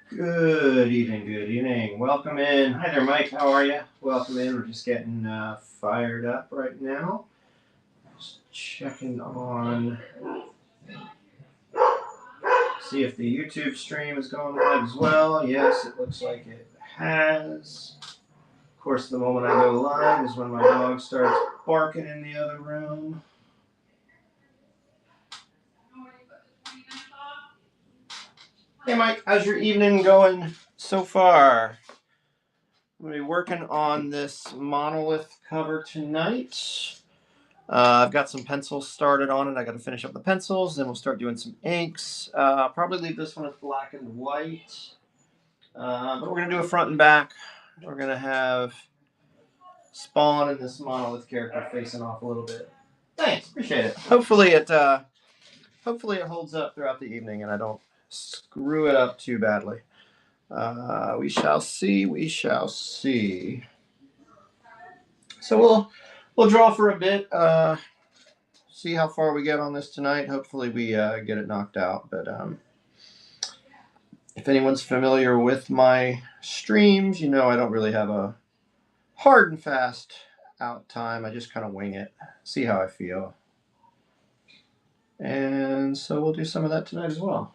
Good evening, good evening. Welcome in. Hi there, Mike. How are you? Welcome in. We're just getting fired up right now. Just checking on, see if the YouTube stream is going live as well. Yes, it looks like it has. Of course, the moment I go live is when my dog starts barking in the other room. Hey, Mike, how's your evening going so far? I'm going to be working on this monolith cover tonight. I've got some pencils started on it. I got to finish up the pencils, then we'll start doing some inks. I'll probably leave this one as black and white, but we're gonna do a front and back. We're gonna have Spawn and this monolith character facing off a little bit. Thanks, appreciate it. Hopefully it holds up throughout the evening, and I don't screw it up too badly. We shall see. We shall see. So we'll draw for a bit. See how far we get on this tonight. Hopefully we get it knocked out. But if anyone's familiar with my streams, you know I don't really have a hard and fast out time. I just kind of wing it, see how I feel. And so we'll do some of that tonight as well.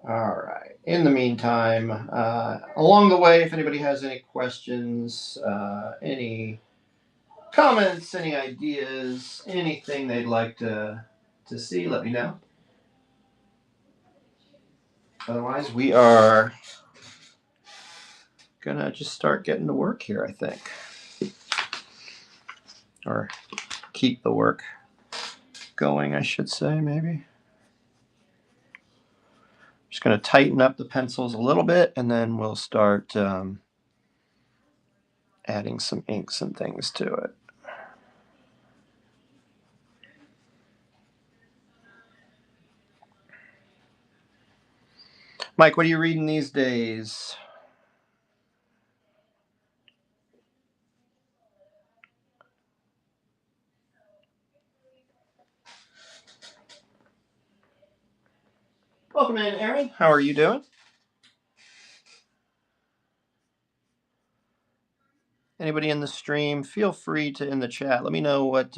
All right. In the meantime, along the way, if anybody has any questions, any comments, any ideas, anything they'd like to see, let me know. Otherwise, we are gonna just start getting to work here, I think. Or keep the work going, I should say, maybe. Just gonna tighten up the pencils a little bit, and then we'll start adding some inks and things to it. Mike, what are you reading these days? Welcome in, Aaron. How are you doing? Anybody in the stream, feel free to in the chat. Let me know what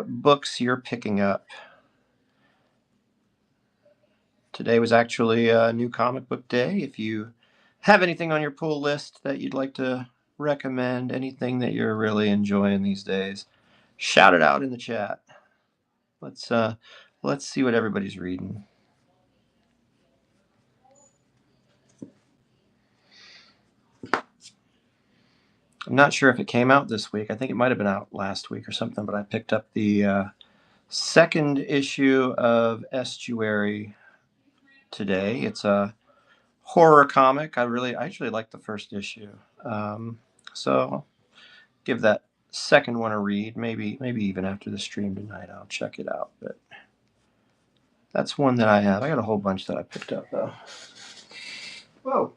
books you're picking up. Today was actually a new comic book day. If you have anything on your pull list that you'd like to recommend, anything that you're really enjoying these days, shout it out in the chat. Let's see what everybody's reading. I'm not sure if it came out this week. I think it might have been out last week or something, but I picked up the second issue of Estuary today. It's a horror comic. I actually like the first issue. So give that second one a read. Maybe even after the stream tonight, I'll check it out. But that's one that I have. I got a whole bunch that I picked up though. Whoa.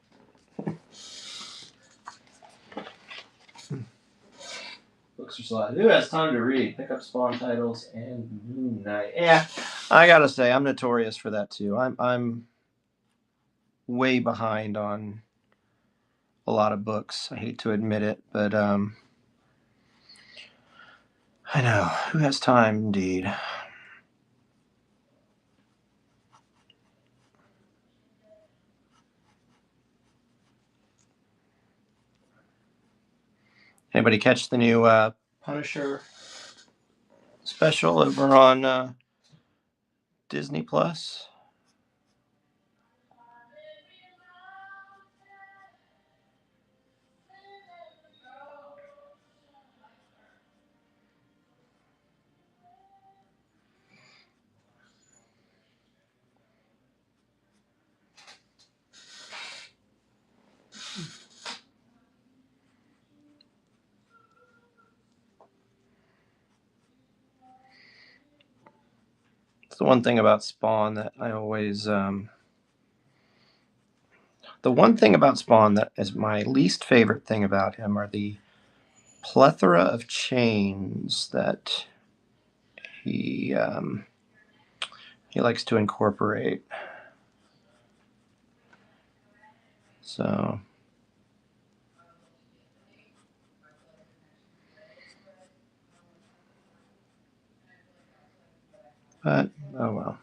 Books are slide. Who has time to read? Pick up Spawn titles and Moon Knight. Yeah, I gotta say I'm notorious for that too. I'm way behind on a lot of books. I hate to admit it, but I know who has time indeed. Anybody catch the new Punisher special over on Disney Plus? It's the one thing about Spawn that I always the one thing about Spawn that is my least favorite thing about him are the plethora of chains that he likes to incorporate. So, but oh well.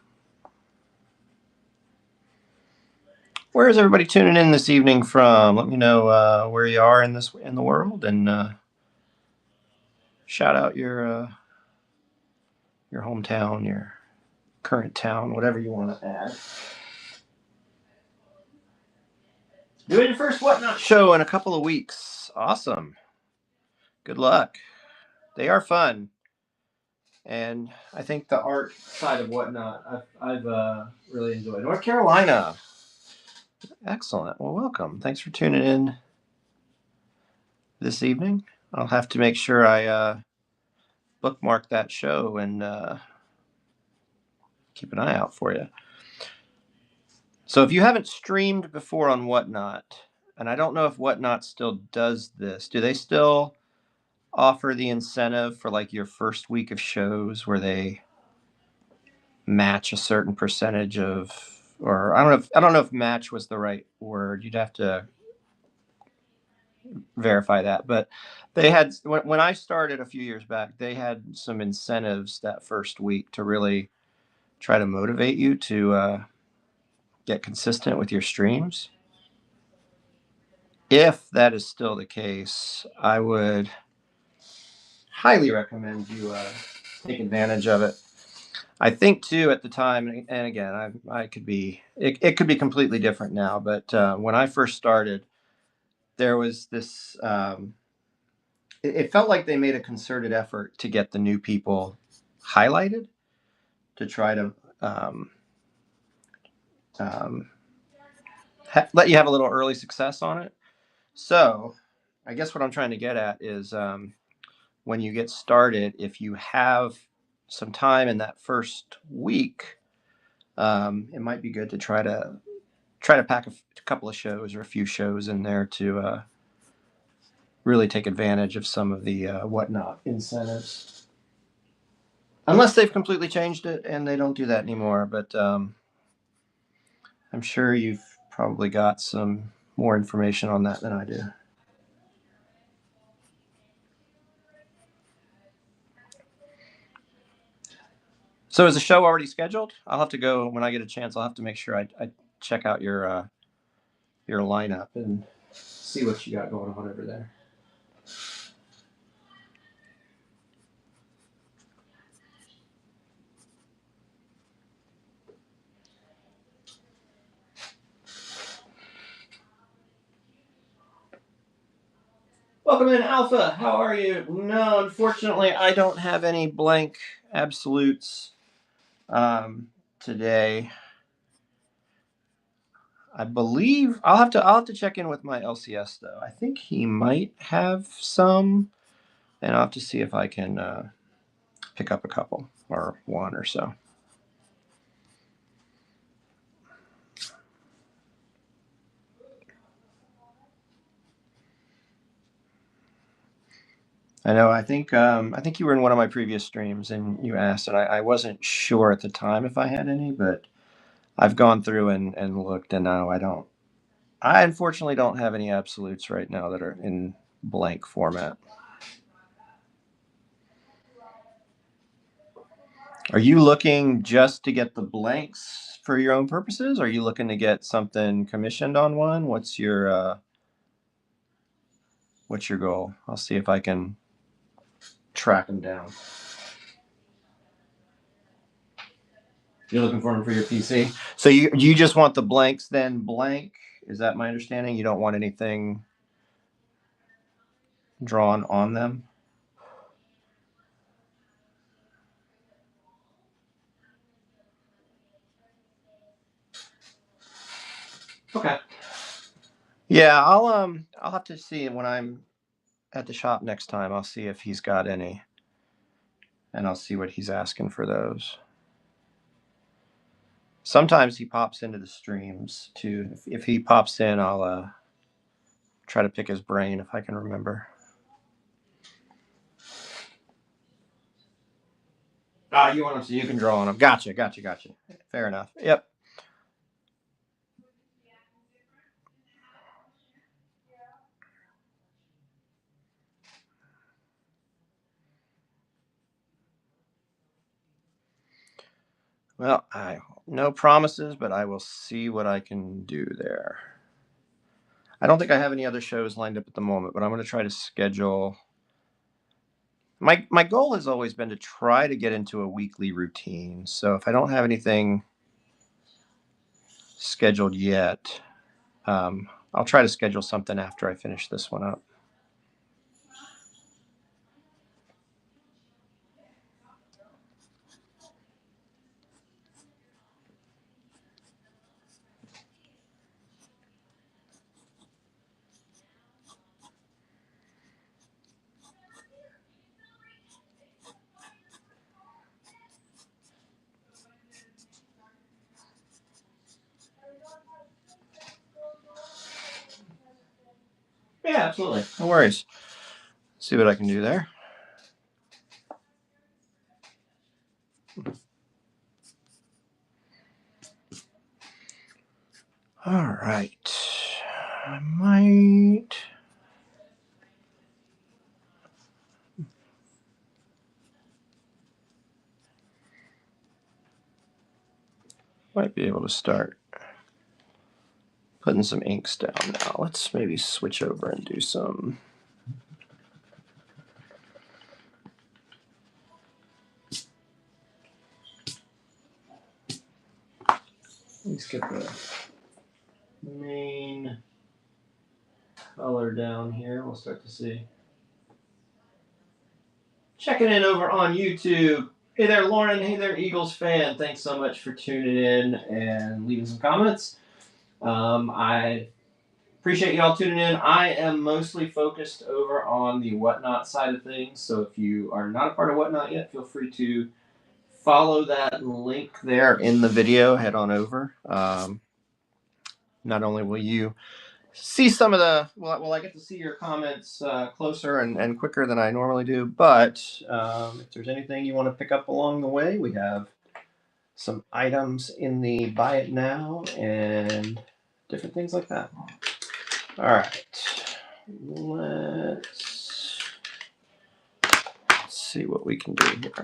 Where is everybody tuning in this evening from? Let me know where you are in the world, and shout out your hometown, your current town, whatever you want to add. Doing your first Whatnot show in a couple of weeks. Awesome. Good luck. They are fun, and I think the art side of Whatnot I've really enjoyed. North Carolina. Excellent. Well, welcome. Thanks for tuning in this evening. I'll have to make sure I bookmark that show and keep an eye out for you. So if you haven't streamed before on Whatnot, and I don't know if Whatnot still does this, do they still offer the incentive for like your first week of shows where they match a certain percentage of, or I don't know if match was the right word. You'd have to verify that, but they had when I started a few years back, they had some incentives that first week to really try to motivate you to get consistent with your streams. If that is still the case, I would highly recommend you take advantage of it. I think too at the time, and again, I could be it could be completely different now, but when I first started, there was this. It felt like they made a concerted effort to get the new people highlighted to try to um, let you have a little early success on it. So, I guess what I'm trying to get at is when you get started, if you have some time in that first week, it might be good to try to pack a couple of shows or a few shows in there to really take advantage of some of the Whatnot incentives. Unless they've completely changed it and they don't do that anymore, but I'm sure you've probably got some more information on that than I do. So is the show already scheduled? I'll have to go when I get a chance. I'll have to make sure I check out your lineup and see what you got going on over there. Welcome in, Alpha. How are you? No, unfortunately, I don't have any blank absolutes today. I believe I'll have to check in with my LCS though. I think he might have some, and I'll have to see if I can pick up a couple or one or so. I know. I think you were in one of my previous streams and you asked, and I wasn't sure at the time if I had any, but I've gone through and looked, and no, I don't. I unfortunately don't have any absolutes right now that are in blank format. Are you looking just to get the blanks for your own purposes? Are you looking to get something commissioned on one? What's your goal? I'll see if I can track them down. You're looking for them for your PC. So you just want the blanks then blank? Is that my understanding? You don't want anything drawn on them? Okay. Yeah, I'll have to see when I'm at the shop next time. I'll see if he's got any, and I'll see what he's asking for those. Sometimes he pops into the streams too. If he pops in, I'll try to pick his brain if I can remember. Ah, you want him so you can draw on him. Gotcha. Fair enough. Yep. Well, no promises, but I will see what I can do there. I don't think I have any other shows lined up at the moment, but I'm going to try to schedule. My goal has always been to try to get into a weekly routine. So if I don't have anything scheduled yet, I'll try to schedule something after I finish this one up. Yeah, absolutely. No worries. See what I can do there. All right. I might be able to start putting some inks down now. Let's maybe switch over and do some. Let's get the main color down here. We'll start to see. Checking in over on YouTube. Hey there, Lauren. Hey there, Eagles fan. Thanks so much for tuning in and leaving some comments. I appreciate y'all tuning in. I am mostly focused over on the Whatnot side of things. So if you are not a part of Whatnot yet, feel free to follow that link there in the video. Head on over. Not only will you see some of the, well, I get to see your comments closer and quicker than I normally do, but if there's anything you want to pick up along the way, we have some items in the buy it now and different things like that. All right, let's see what we can do here.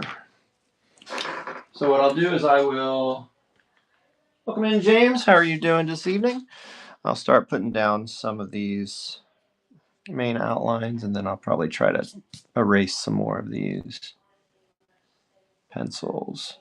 So what I'll do is I will welcome in James. How are you doing this evening? I'll start putting down some of these main outlines, and then I'll probably try to erase some more of these pencils.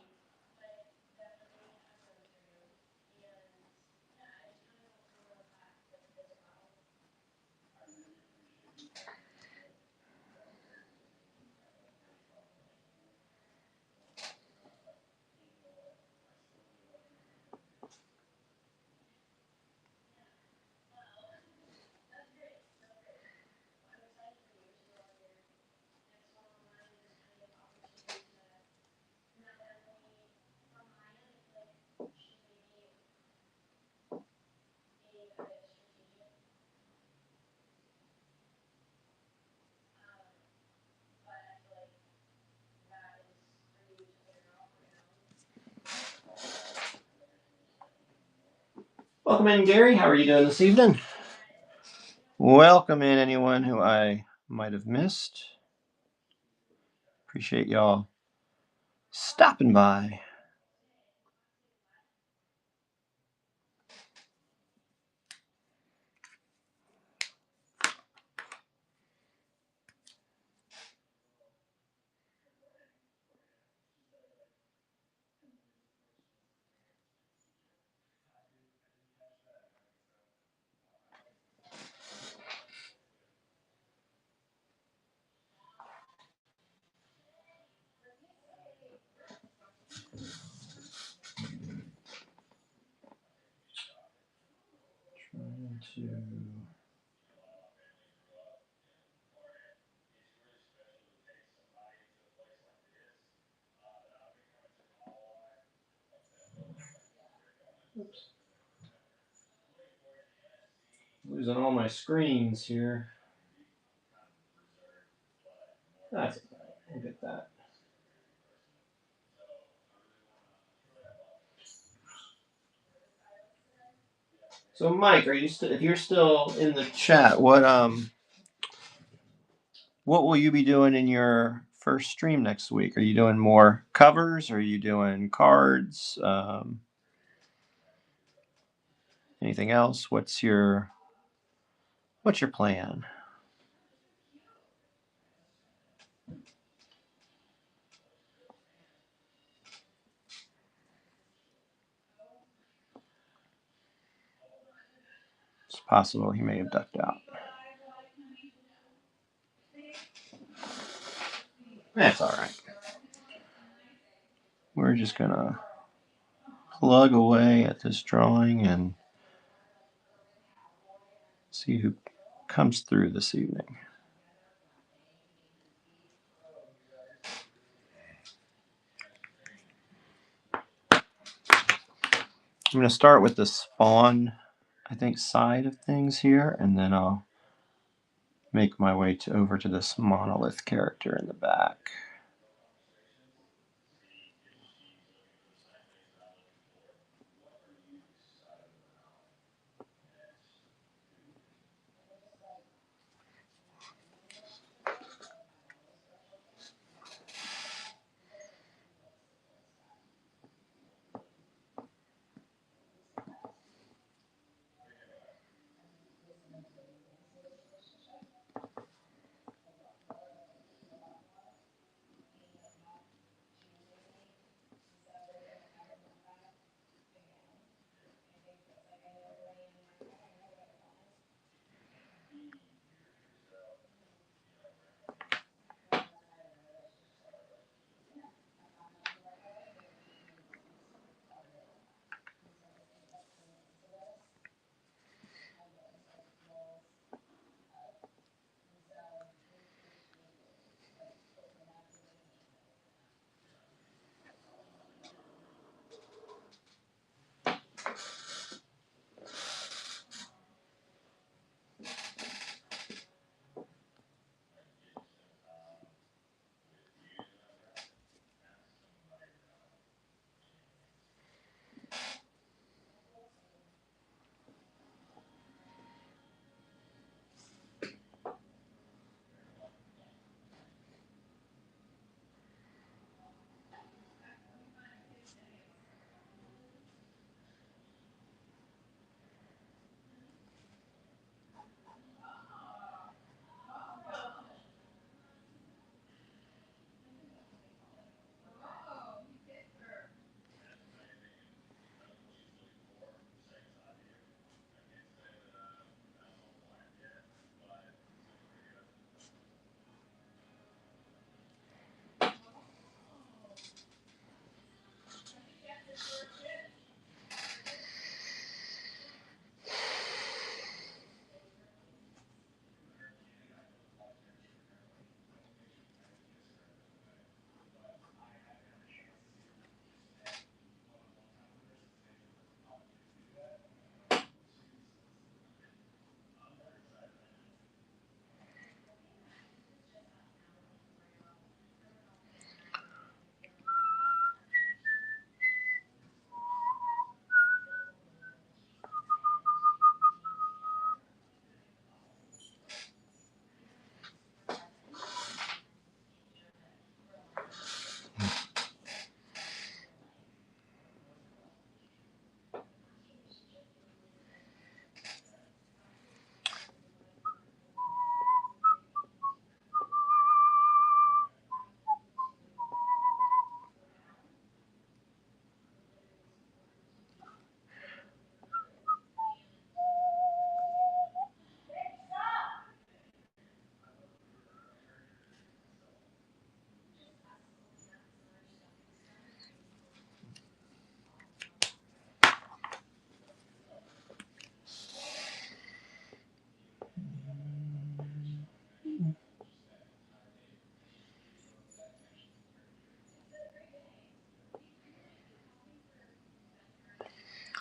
Welcome in, Gary. How are you doing this evening? Welcome in anyone who I might have missed. Appreciate y'all stopping by. Trying to. Oops. Losing all my screens here. That's okay. We'll get that. So, Mike, are you if you're still in the chat, what will you be doing in your first stream next week? Are you doing more covers? Are you doing cards? Anything else? What's your plan? It's possible he may have ducked out. That's all right. We're just gonna plug away at this drawing and see who comes through this evening. I'm going to start with the spawn, I think, side of things here, and then I'll make my way over to this monolith character in the back.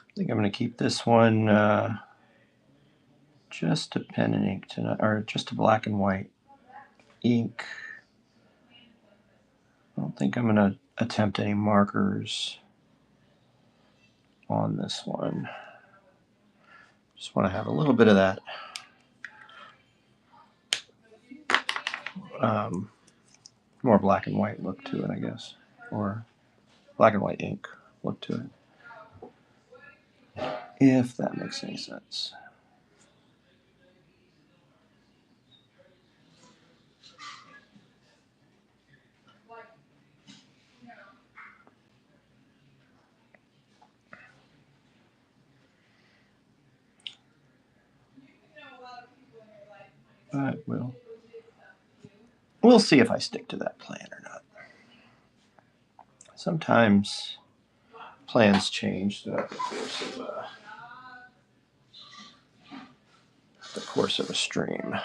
I think I'm going to keep this one just a pen and ink tonight, or just a black and white ink. I don't think I'm going to attempt any markers on this one. Just want to have a little bit of that more black and white look to it, I guess, or black and white ink look to it, if that makes any sense. But we'll see if I stick to that plan or not. Sometimes plans change throughout the course of a stream.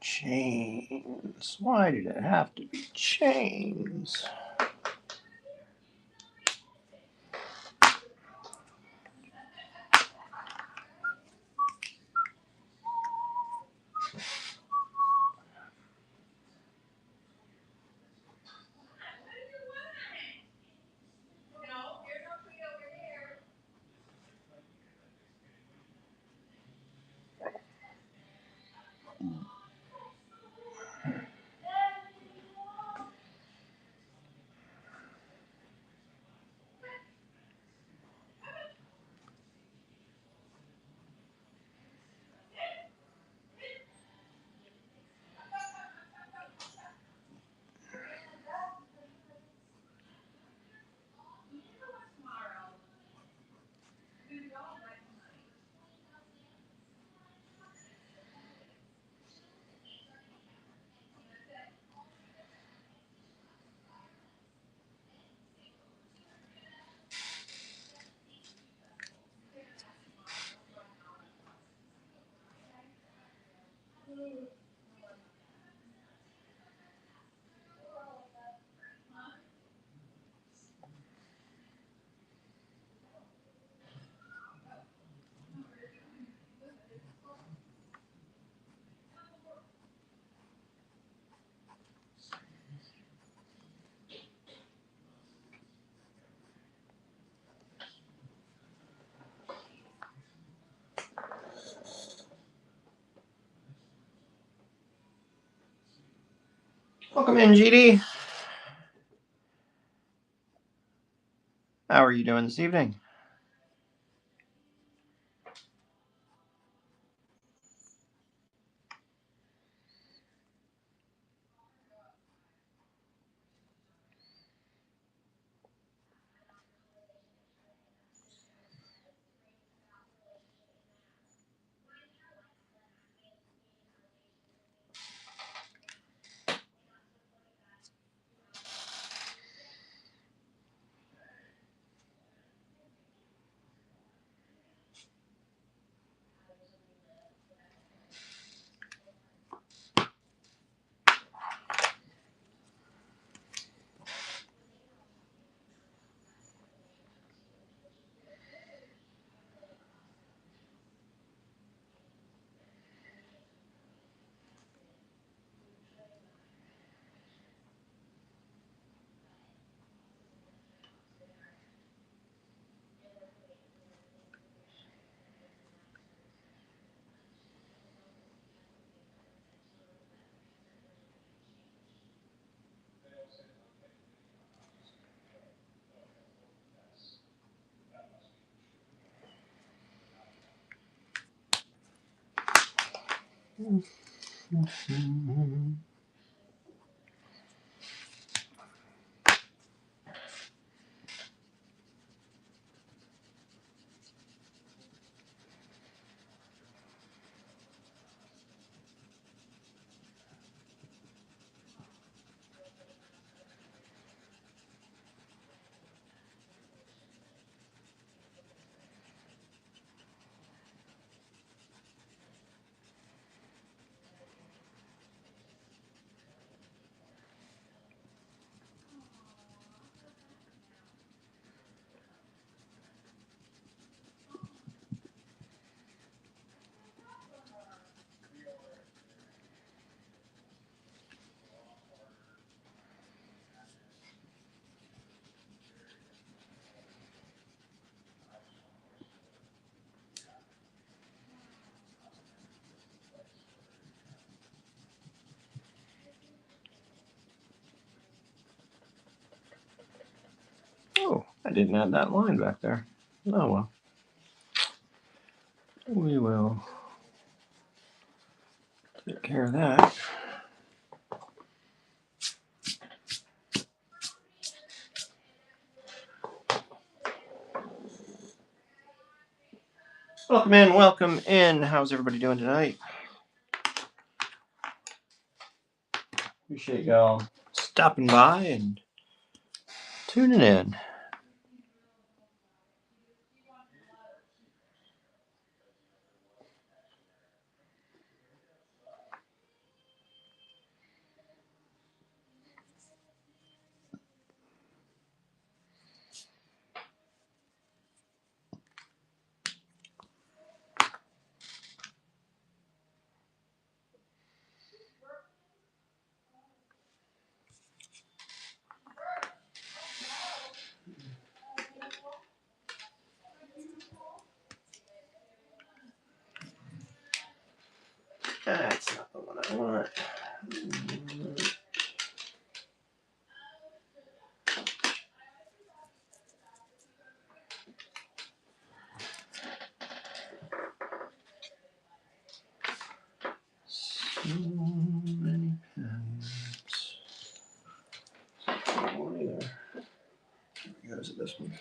Chains. Why did it have to be chains? Welcome in, GD. How are you doing this evening? Oh, I didn't add that line back there. Oh well. We will take care of that. Welcome in, welcome in. How's everybody doing tonight? Appreciate y'all stopping by and tuning in. That's not the one I want. So many pens. Not one either. Here goes this one.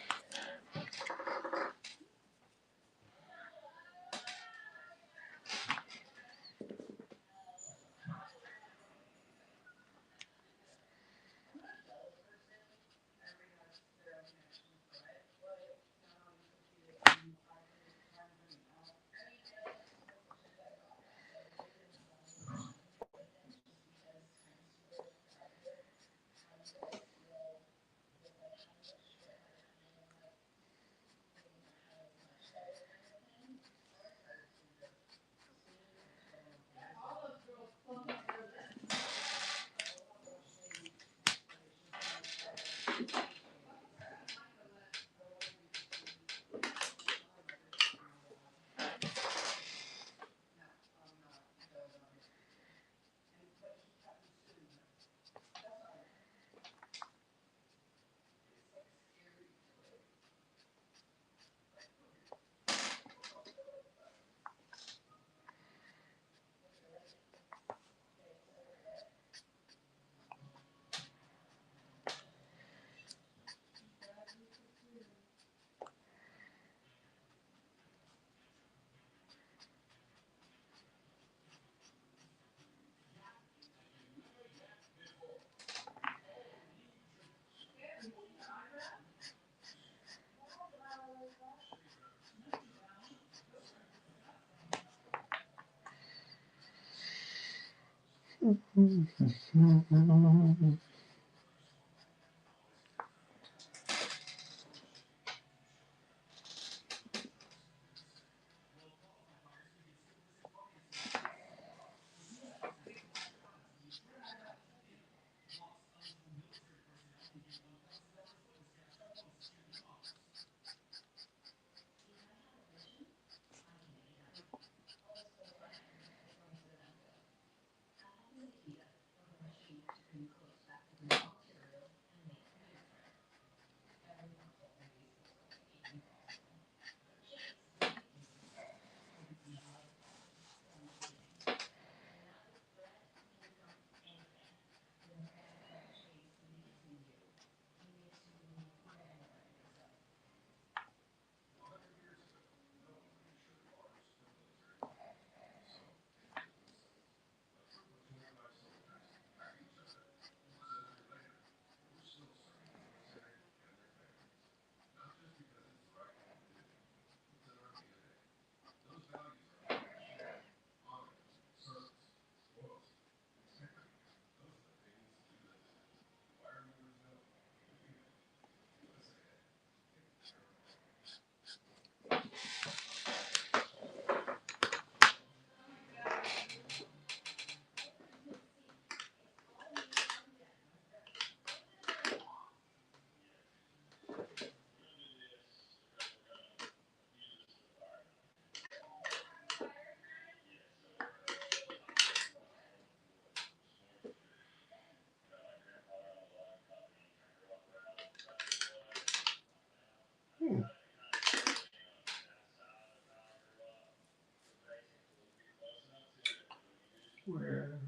Where,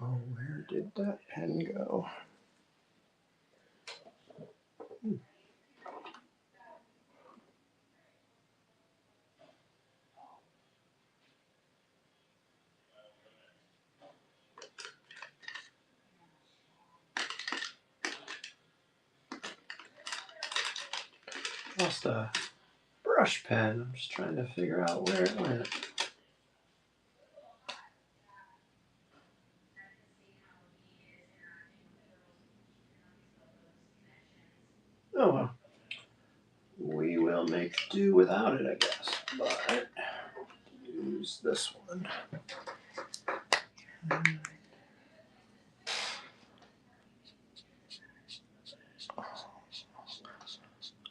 oh, where did that pen go? Lost a brush pen. I'm just trying to figure out where it went. Oh well. We will make do without it, I guess. But use this one.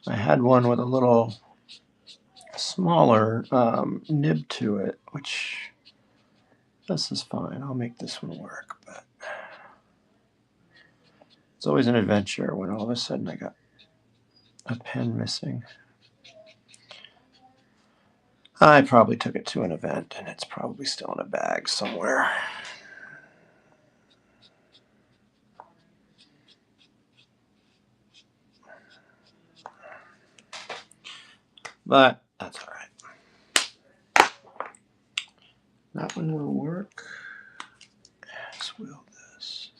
I had one with a little smaller nib to it, which this is fine. I'll make this one work, but it's always an adventure when all of a sudden I got a pen missing. I probably took it to an event and it's probably still in a bag somewhere. But that's all right. That one will work, as will this.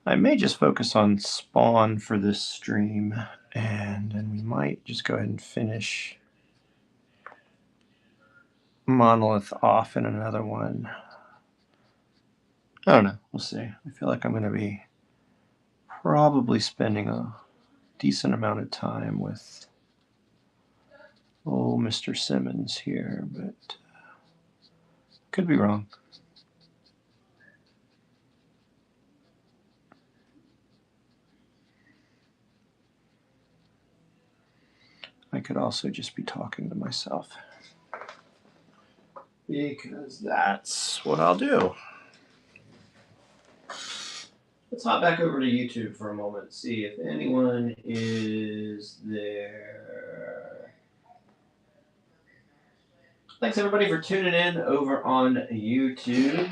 I may just focus on Spawn for this stream, and then we might just go ahead and finish Monolith off in another one. I don't know. We'll see. I feel like I'm going to be probably spending a decent amount of time with old Mr. Simmons here, but could be wrong. I could also just be talking to myself, because that's what I'll do. Let's hop back over to YouTube for a moment, see if anyone is there. Thanks everybody for tuning in over on YouTube.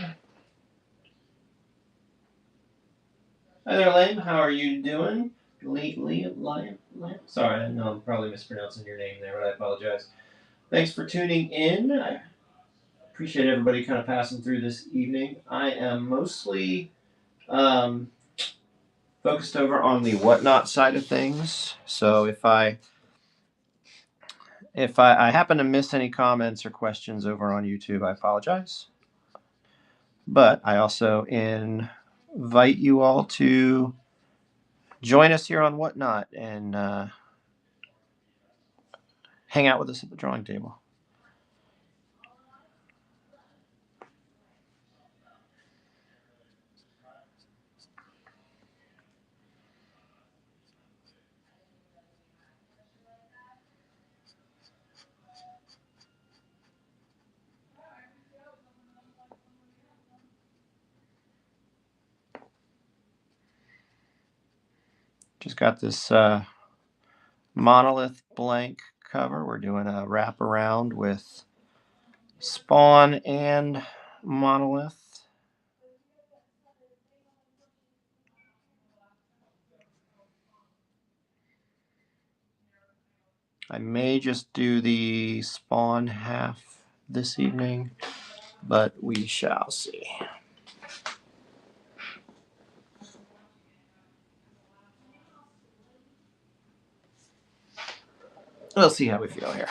Hi there, Liam. How are you doing? Liam? Sorry, I know I'm probably mispronouncing your name there, but I apologize. Thanks for tuning in. I appreciate everybody kind of passing through this evening. I am mostly focused over on the Whatnot side of things. So if I happen to miss any comments or questions over on YouTube, I apologize. But I also invite you all to join us here on Whatnot and hang out with us at the drawing table. Just got this Monolith blank cover. We're doing a wraparound with Spawn and Monolith. I may just do the spawn half this evening, but we shall see. We'll see how we feel here.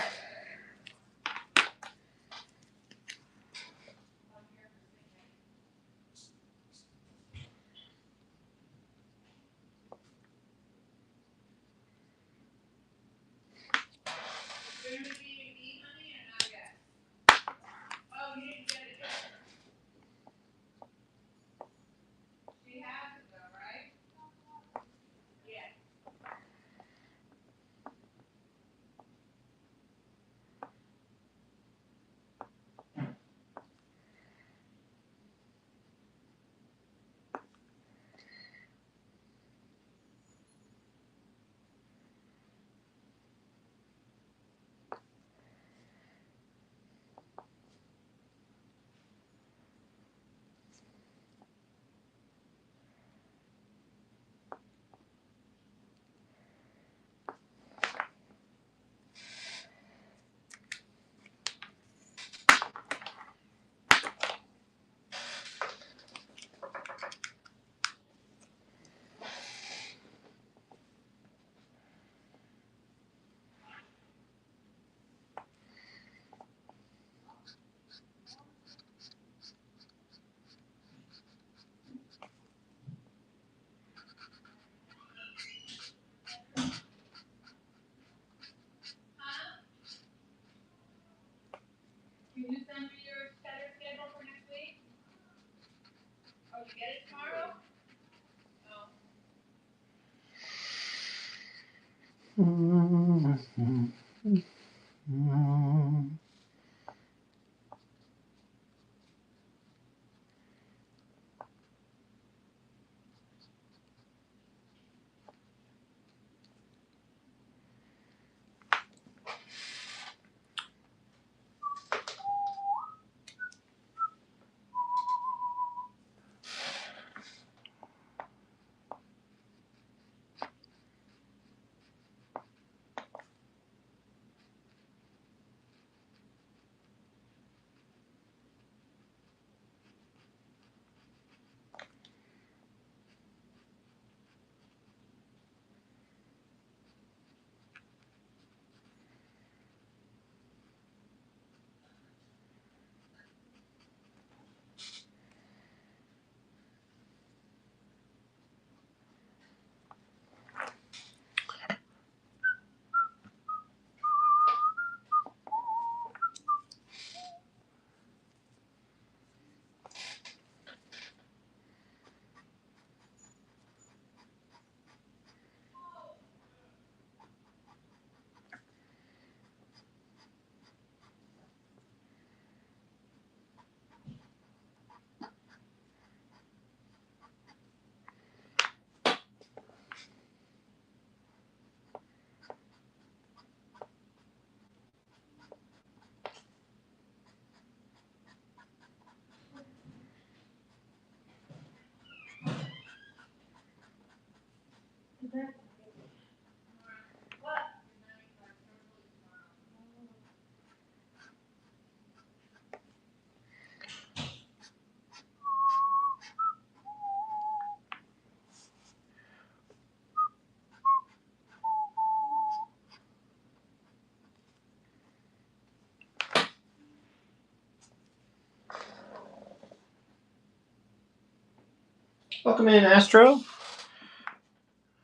Welcome in, Astro.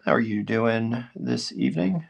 How are you doing this evening?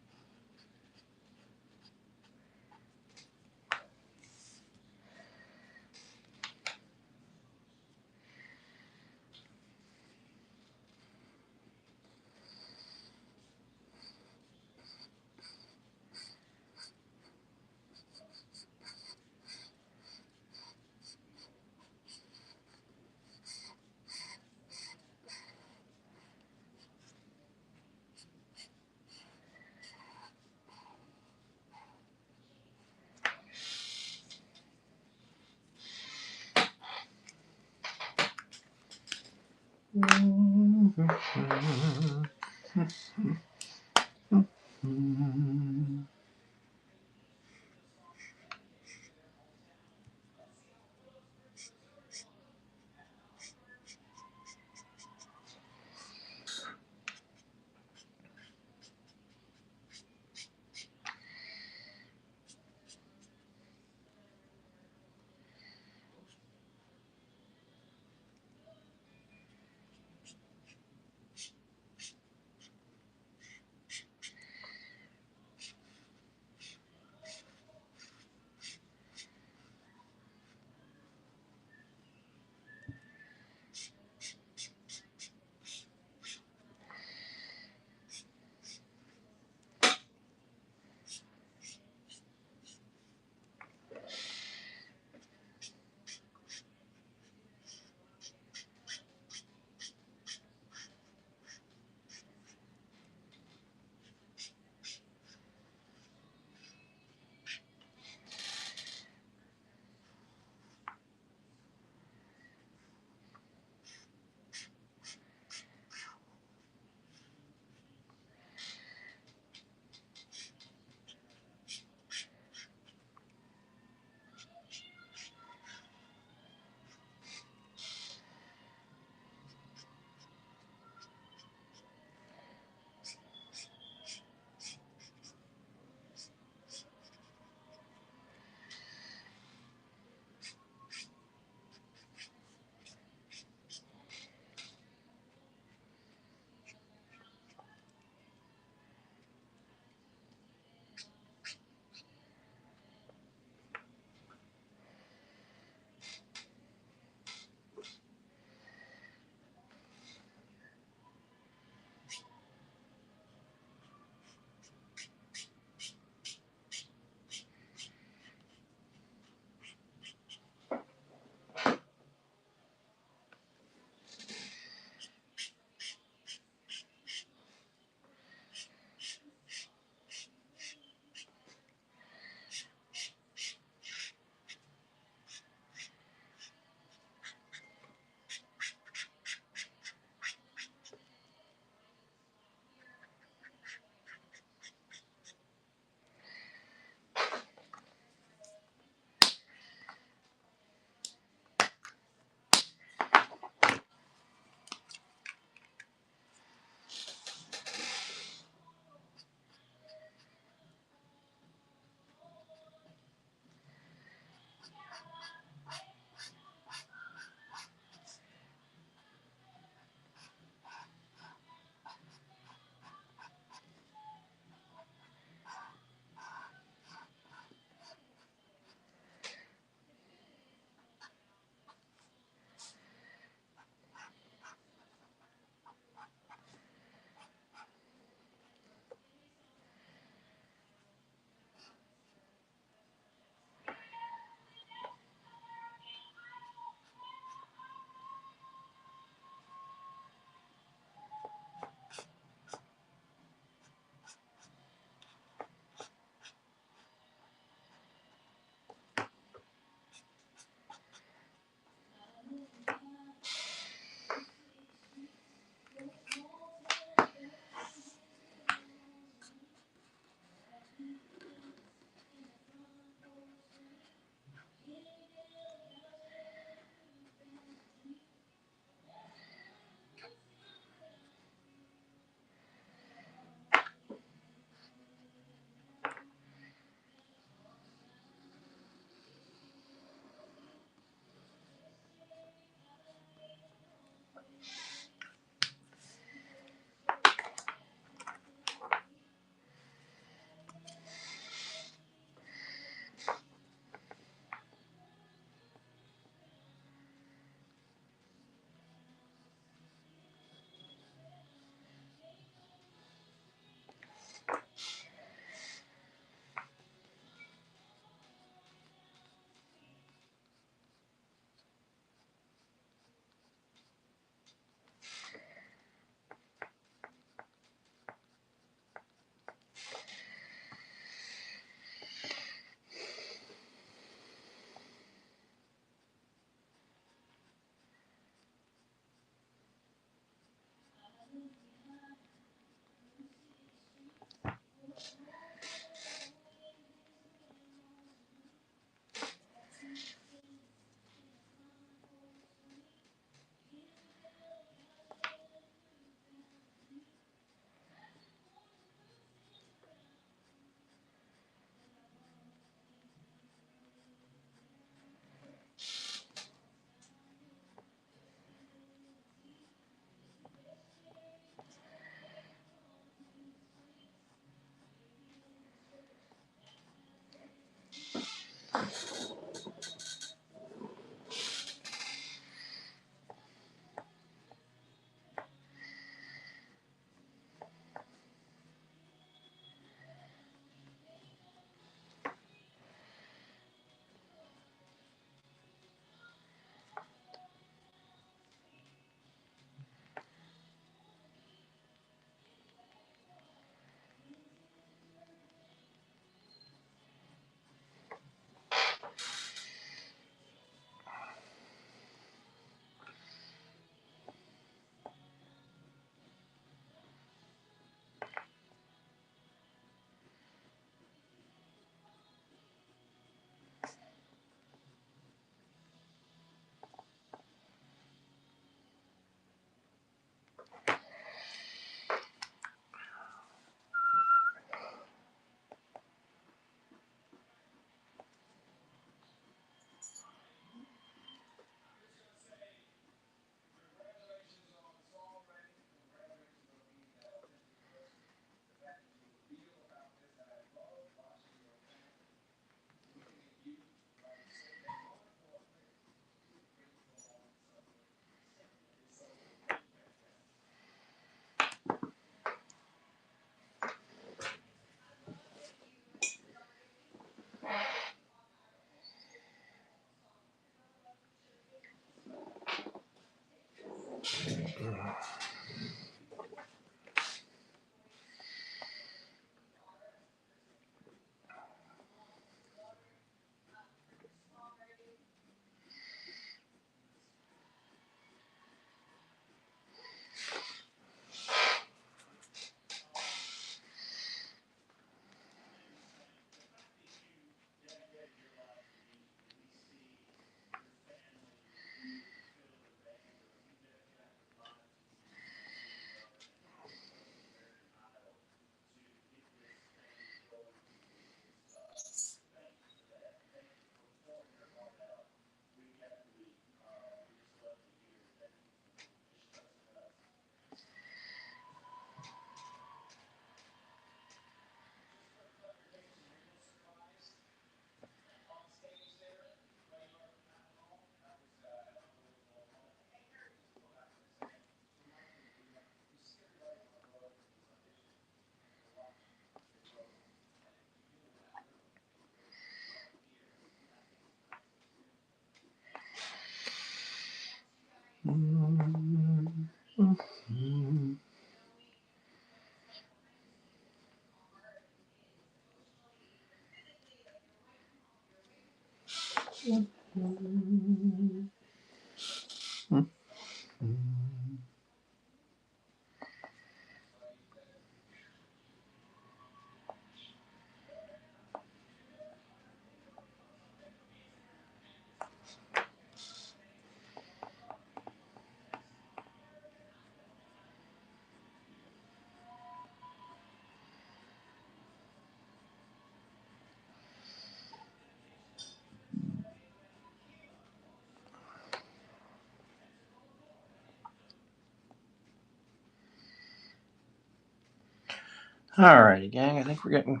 All righty, gang. I think we're getting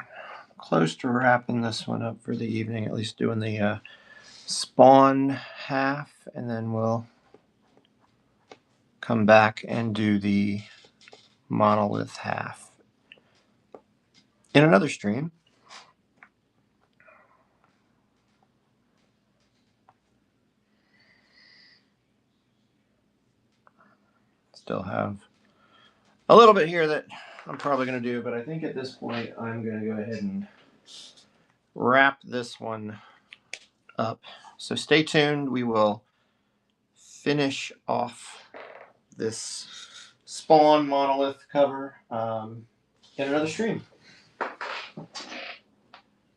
close to wrapping this one up for the evening, at least doing the spawn half, and then we'll come back and do the monolith half in another stream. Still have a little bit here that I'm probably going to do, but I think at this point I'm going to go ahead and wrap this one up. So stay tuned. We will finish off this spawn monolith cover in another stream.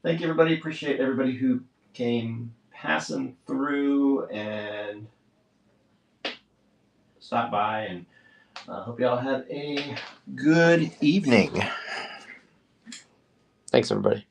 Thank you, everybody. Appreciate everybody who came passing through and stopped by, and hope y'all have a good evening. Thanks, everybody.